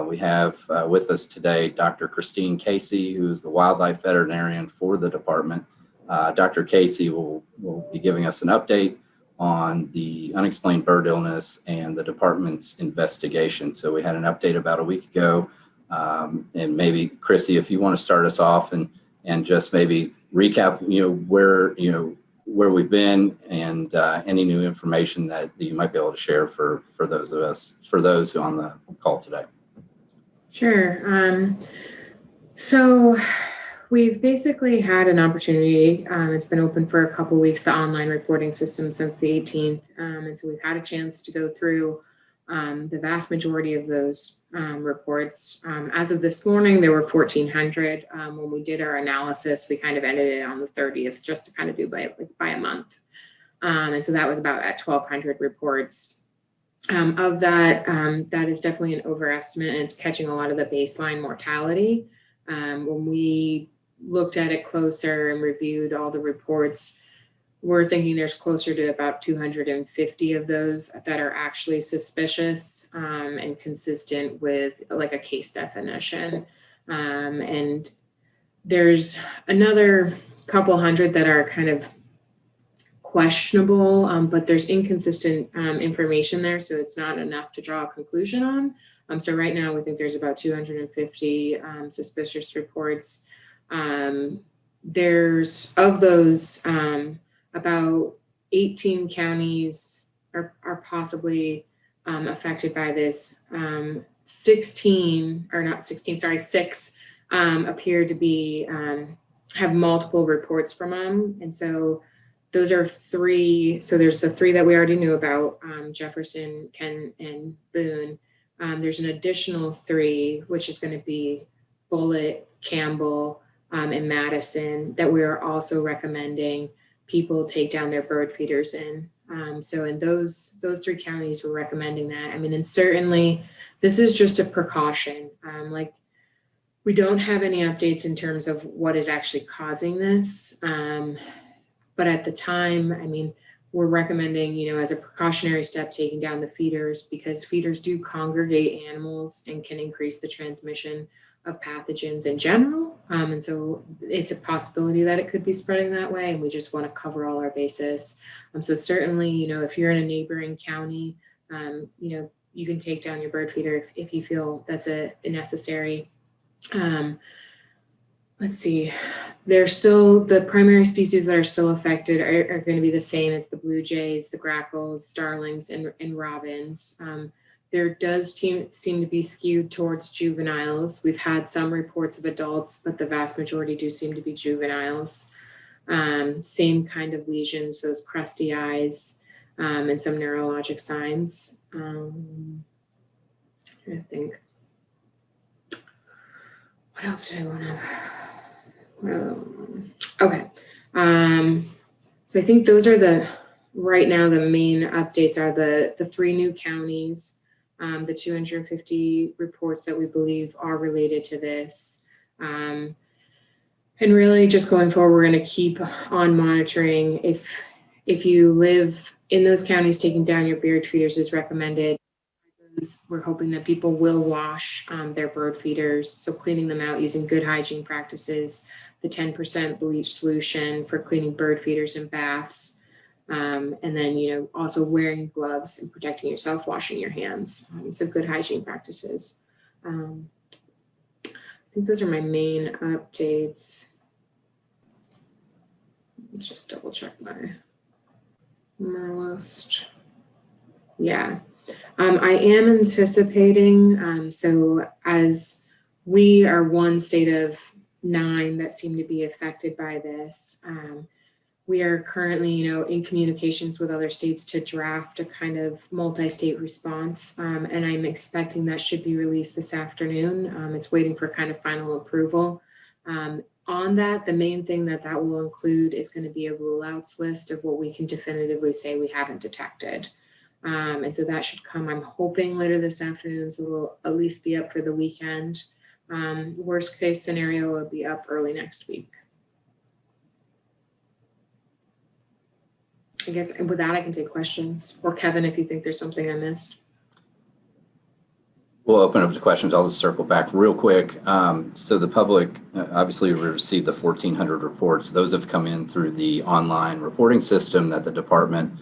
We have with us today Dr. Christine Casey, who is the wildlife veterinarian for the department. Dr. Casey will be giving us an update on the unexplained bird illness and the department's investigation. So we had an update about a week ago. And maybe, Chrissy, if you want to start us off and just maybe recap, where we've been and any new information that you might be able to share for those of us, for those who are on the call today. Sure. So we've basically had an opportunity. It's been open for a couple of weeks, the online reporting system, since the 18th. And so we've had a chance to go through the vast majority of those reports. As of this morning, there were 1,400. When we did our analysis, we kind of ended it on the 30th, just to kind of do by a month. And so that was about at 1,200 reports. Of that, that is definitely an overestimate, and it's catching a lot of the baseline mortality. When we looked at it closer and reviewed all the reports, we're thinking there's closer to about 250 of those that are actually suspicious and consistent with like a case definition. And there's another couple hundred that are kind of questionable, but there's inconsistent information there, so it's not enough to draw a conclusion on. So right now we think there's about 250 suspicious reports. There's, of those, about 18 counties are possibly affected by this. 6 appear to be have multiple reports from them, and so those are 3. So there's the 3 that we already knew about, Jefferson, Kent, and Boone. There's an additional 3, which is going to be Bullitt, Campbell, and Madison, that we are also recommending people take down their bird feeders in. So in those 3 counties, we're recommending that. I mean, and certainly this is just a precaution. Like, we don't have any updates in terms of what is actually causing this. But at the time, I mean, we're recommending, as a precautionary step, taking down the feeders, because feeders do congregate animals and can increase the transmission of pathogens in general. And so it's a possibility that it could be spreading that way, and we just want to cover all our bases. So certainly, if you're in a neighboring county, you can take down your bird feeder if you feel that's necessary. Let's see, there's still the primary species that are still affected are going to be the same as the blue jays, the grackles, starlings, and robins. There does seem to be skewed towards juveniles. We've had some reports of adults, but the vast majority do seem to be juveniles. Same kind of lesions, those crusty eyes, and some neurologic signs. I think. What else did I want to? Okay. So I think those are right now the main updates are the 3 new counties, the 250 reports that we believe are related to this. And really just going forward, we're going to keep on monitoring. If you live in those counties, taking down your bird feeders is recommended. We're hoping that people will wash their bird feeders, so cleaning them out using good hygiene practices, the 10% bleach solution for cleaning bird feeders and baths, and then also wearing gloves and protecting yourself, washing your hands. So good hygiene practices. I think those are my main updates. Let's just double check my list. Yeah. I am anticipating, so as we are one state of 9 that seem to be affected by this, we are currently, in communications with other states to draft a kind of multi-state response, and I'm expecting that should be released this afternoon. It's waiting for kind of final approval. On that, the main thing that will include is going to be a rule-outs list of what we can definitively say we haven't detected. And so that should come, I'm hoping, later this afternoon, so we'll at least be up for the weekend. Worst case scenario will be up early next week. I guess, and with that, I can take questions. Or Kevin, if you think there's something I missed. We'll open up to questions. I'll just circle back real quick. So the public obviously received the 1,400 reports. Those have come in through the online reporting system that the department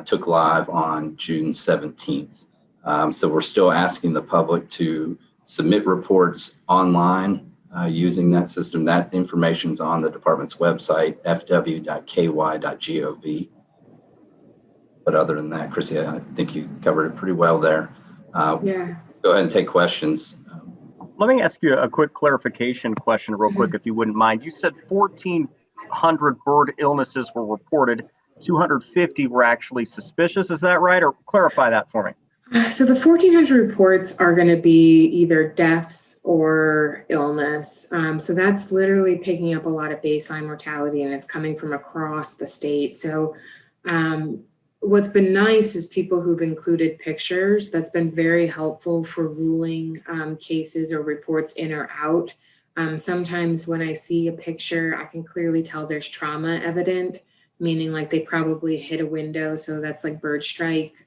took live on June 17th. So we're still asking the public to submit reports online using that system. That information is on the department's website, fw.ky.gov. But other than that, Chrissy, I think you covered it pretty well there. Yeah. Go ahead and take questions. Let me ask you a quick clarification question real quick, if you wouldn't mind. You said 1,400 bird illnesses were reported, 250 were actually suspicious. Is that right? Or clarify that for me. So the 1,400 reports are going to be either deaths or illness. So that's literally picking up a lot of baseline mortality, and it's coming from across the state. So what's been nice is people who've included pictures. That's been very helpful for ruling cases or reports in or out. Sometimes when I see a picture, I can clearly tell there's trauma evident, meaning like they probably hit a window. So that's like bird strike.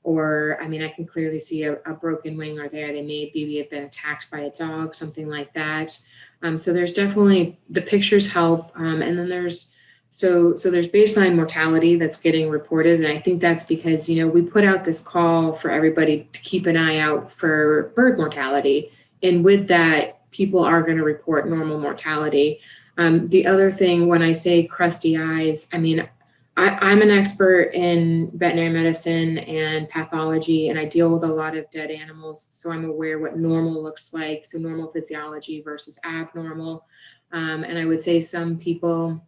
Or, I mean, I can clearly see a broken wing or there. They maybe have been attacked by a dog, something like that. So there's definitely, the pictures help. And then there's, so there's baseline mortality that's getting reported. And I think that's because, you know, we put out this call for everybody to keep an eye out for bird mortality. And with that, people are going to report normal mortality. The other thing, when I say crusty eyes, I mean, I'm an expert in veterinary medicine and pathology, and I deal with a lot of dead animals. So I'm aware what normal looks like. So normal physiology versus abnormal. And I would say some people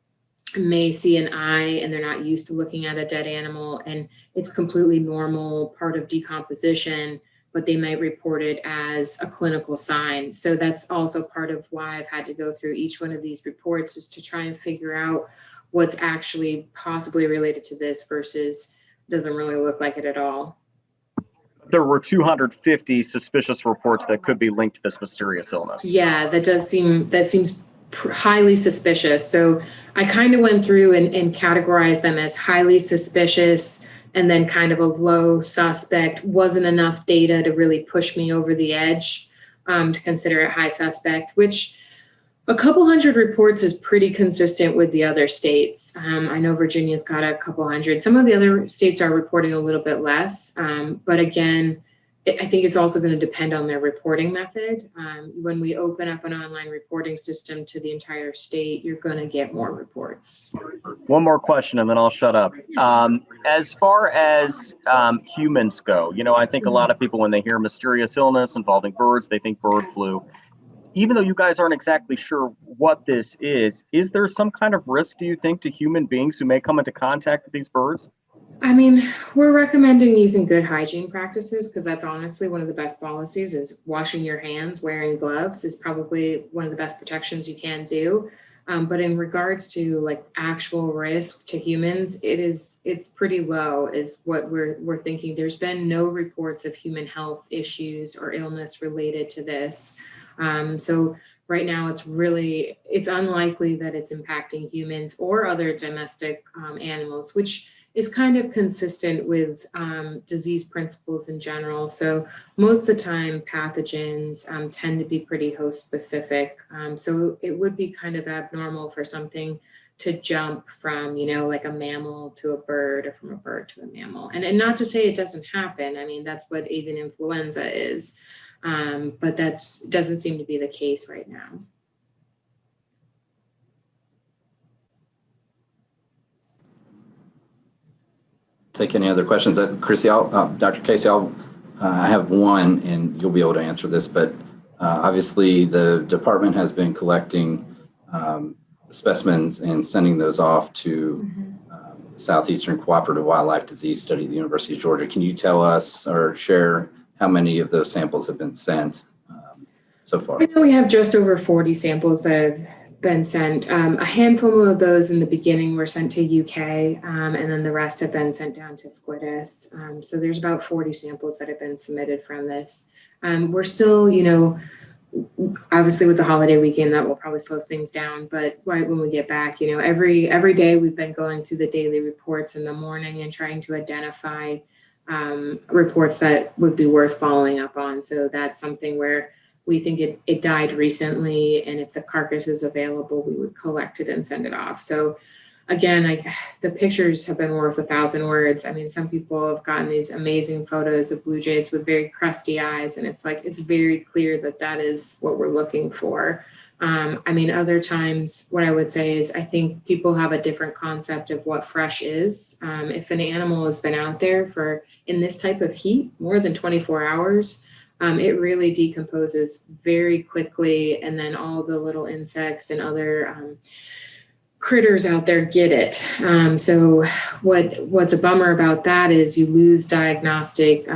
may see an eye and they're not used to looking at a dead animal, and it's completely normal part of decomposition, but they might report it as a clinical sign. So that's also part of why I've had to go through each one of these reports, is to try and figure out what's actually possibly related to this versus doesn't really look like it at all. There were 250 suspicious reports that could be linked to this mysterious illness. Yeah, that seems highly suspicious. So I kind of went through and categorized them as highly suspicious and then kind of a low suspect. Wasn't enough data to really push me over the edge to consider it high suspect, which a couple hundred reports is pretty consistent with the other states. I know Virginia's got a couple hundred. Some of the other states are reporting a little bit less. But again, I think it's also going to depend on their reporting method. When we open up an online reporting system to the entire state, you're going to get more reports. One more question and then I'll shut up. As far as humans go, you know, I think a lot of people, when they hear mysterious illness involving birds, they think bird flu. Even though you guys aren't exactly sure what this is there some kind of risk, do you think, to human beings who may come into contact with these birds? I mean, we're recommending using good hygiene practices, because that's honestly one of the best policies. Is washing your hands, wearing gloves is probably one of the best protections you can do. But in regards to like actual risk to humans, it's pretty low is what we're thinking. There's been no reports of human health issues or illness related to this. So right now it's unlikely that it's impacting humans or other domestic animals, which is kind of consistent with disease principles in general. So most of the time pathogens tend to be pretty host specific. So it would be kind of abnormal for something to jump from, you know, like a mammal to a bird or from a bird to a mammal. And not to say it doesn't happen. I mean, that's what avian influenza is. But that doesn't seem to be the case right now. Take any other questions? Chrissy, Dr. Casey, I have one, and you'll be able to answer this, but obviously the department has been collecting specimens and sending those off to Southeastern Cooperative Wildlife Disease Study at the University of Georgia. Can you tell us or share how many of those samples have been sent so far? I know we have just over 40 samples that have been sent. A handful of those in the beginning were sent to UK, and then the rest have been sent down to Squidus. So there's about 40 samples that have been submitted from this. We're still, you know, obviously with the holiday weekend, that will probably slow things down. But right when we get back, you know, every day we've been going through the daily reports in the morning and trying to identify reports that would be worth following up on. So that's something where we think it died recently, and if the carcass is available, we would collect it and send it off. So again, the pictures have been worth 1,000 words. I mean, some people have gotten these amazing photos of blue jays with very crusty eyes, and it's like, it's very clear that that is what we're looking for. I mean, other times, what I would say is I think people have a different concept of what fresh is. If an animal has been out there for, in this type of heat, more than 24 hours, it really decomposes very quickly, and then all the little insects and other critters out there get it. So what's a bummer about that is you lose diagnostic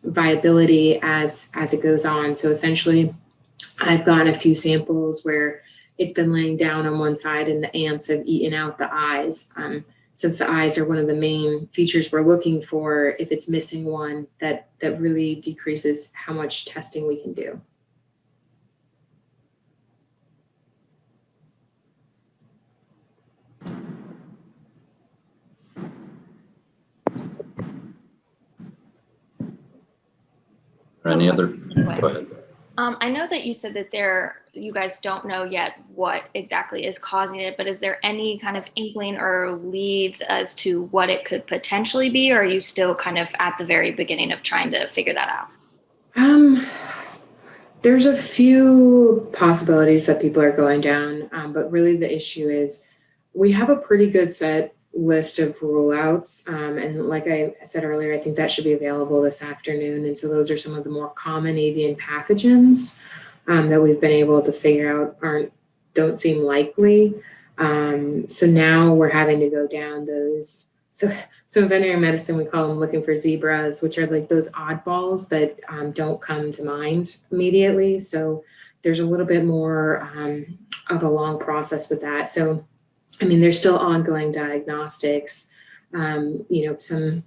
viability as it goes on. So essentially, I've gotten a few samples where it's been laying down on one side and the ants have eaten out the eyes. Since the eyes are one of the main features we're looking for, if it's missing one, that really decreases how much testing we can do. Any other? Go ahead. I know that you said that you guys don't know yet what exactly is causing it, but is there any kind of inkling or leads as to what it could potentially be, or are you still kind of at the very beginning of trying to figure that out? There's a few possibilities that people are going down, but really the issue is we have a pretty good set list of rule outs. And like I said earlier, I think that should be available this afternoon. And so those are some of the more common avian pathogens that we've been able to figure out don't seem likely. So now we're having to go down those. So in veterinary medicine, we call them looking for zebras, which are like those oddballs that don't come to mind immediately. So there's a little bit more of a long process with that. So I mean, there's still ongoing diagnostics, some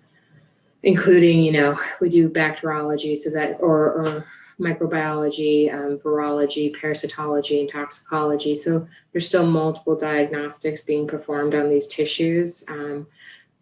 including, we do bacteriology, so that, or microbiology, virology, parasitology, and toxicology. So there's still multiple diagnostics being performed on these tissues.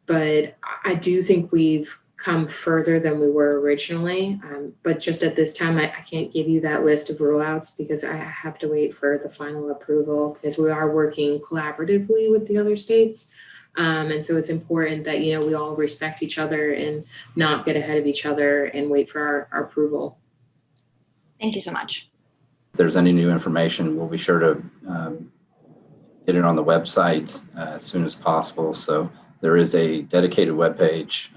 But I do think we've come further than we were originally. But just at this time, I can't give you that list of rule outs because I have to wait for the final approval, because we are working collaboratively with the other states. And so it's important that, we all respect each other and not get ahead of each other and wait for our approval. Thank you so much. If there's any new information, we'll be sure to get it on the website as soon as possible. So there is a dedicated webpage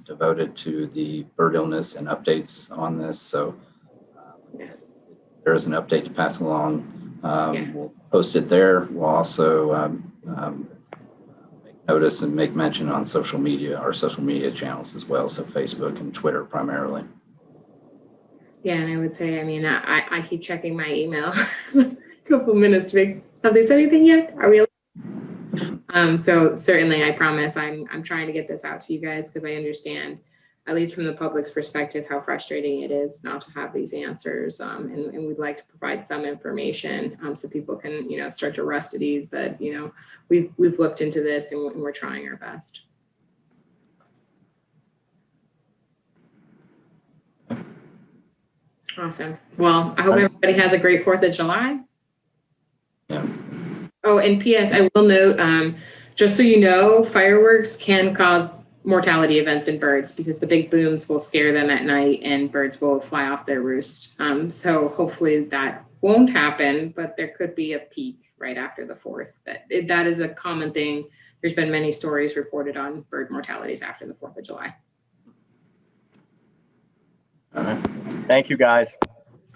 devoted to the bird illness and updates on this. So there is an update to pass along. We'll post it there. We'll also make notice and make mention on social media, our social media channels as well. So Facebook and Twitter primarily. Yeah, and I would say, I mean, I keep checking my email a couple minutes to make, have they said anything yet? Are we? So certainly, I promise I'm trying to get this out to you guys, because I understand, at least from the public's perspective, how frustrating it is not to have these answers. And we'd like to provide some information so people can, start to rest at ease that, we've looked into this and we're trying our best. Awesome. Well, I hope everybody has a great 4th of July. Yeah. Oh, and P.S. I will note, just so you know, fireworks can cause mortality events in birds because the big booms will scare them at night and birds will fly off their roost. So hopefully that won't happen, but there could be a peak right after the 4th. That is a common thing. There's been many stories reported on bird mortalities after the 4th of July. All right. Thank you, guys.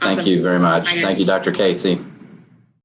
Awesome. Thank you very much. Bye, guys. Thank you, Dr. Casey.